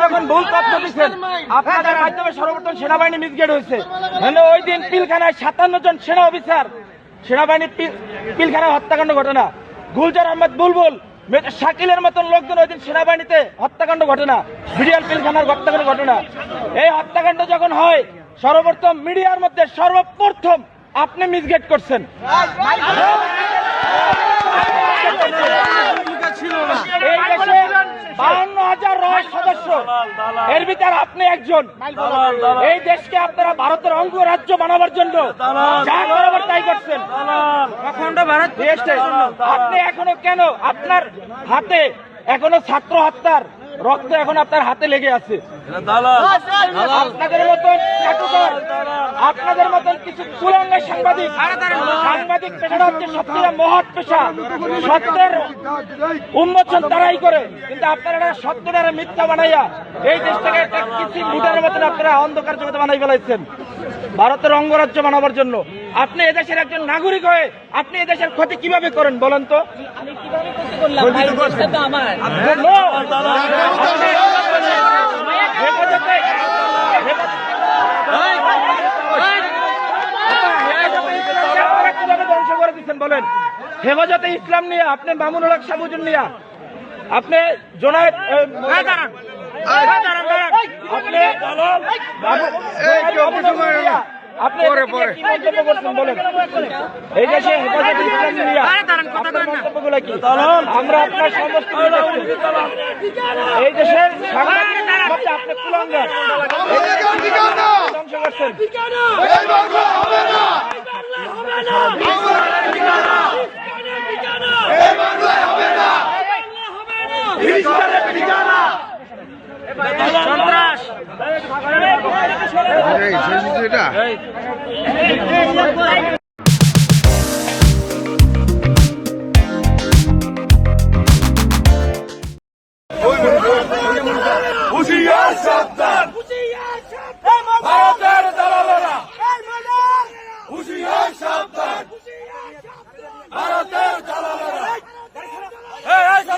যখন ভুল তথ্য দিচ্ছেন, আপনাদের মাধ্যমে সর্বপ্রথম সেনাবাহিনী মিসগাইড হয়েছে। ওই দিন পিলখানায় 57 জন সেনা অফিসার সেনাবাহিনী পিলখানায় হত্যাকাণ্ড ঘটনা, গুলজার আহমেদ বুলবুল শাকিলের মতন লোকজন ওই দিন সেনাবাহিনীতে হত্যাকাণ্ড ঘটনা, বিডিআর পিলখানার হত্যাকাণ্ড ঘটনা। এই হত্যাকাণ্ড যখন হয়, সর্বপ্রথম মিডিয়ার মধ্যে সর্বপ্রথম আপনি মিসগাইড করছেন। এই দেশে 52,000 রহস্য সদস্য, এর ভিতর আপনি একজন। এই দেশকে আপনারা ভারতের অঙ্গরাজ্য বানাবার জন্য যা বরাবর তাই করছেন। আপনি এখনো কেন আপনার হাতে এখনো ছাত্র হত্যার রক্ত এখন আপনার হাতে লেগে আছে? আপনাদের মতন আপনাদের মতন কিছু কুলাঙ্গার সাংবাদিক পেশাটা হচ্ছে সত্যিটা মহৎ পেশা, সত্যের উন্মোচন তারাই করে, কিন্তু আপনারা সত্যটারে মিথ্যা বানাইয়া এই দেশটাকে একটা কিছু লুটের মতন আপনারা অন্ধকার জগতে বানাই ফেলাইছেন ভারতের অঙ্গরাজ্য বানাবার জন্য। আপনি এদেশের একজন নাগরিক হয়ে আপনি এদেশের ক্ষতি কিভাবে করেন বলেন তো? ধ্বংস করে দিচ্ছেন বলেন? হেফাজতে ইসলাম নিয়ে আপনি মামুনুল হক সাবুজুন নিয়া, আপনি জোনায়েদ আপনি কি মন্তব্য করছেন বলেন? এই দেশে হেফাজতে ইসলাম নিয়ে মন্তব্যগুলো কি? আমরা আপনার সমস্ত এই দেশের সাংবাদিক আপনি কুলাঙ্গার ধ্বংস করছেন। ভারতের দালালেরা হুঁশিয়ার সাবধান, ভারতের দালালেরা। আস্তে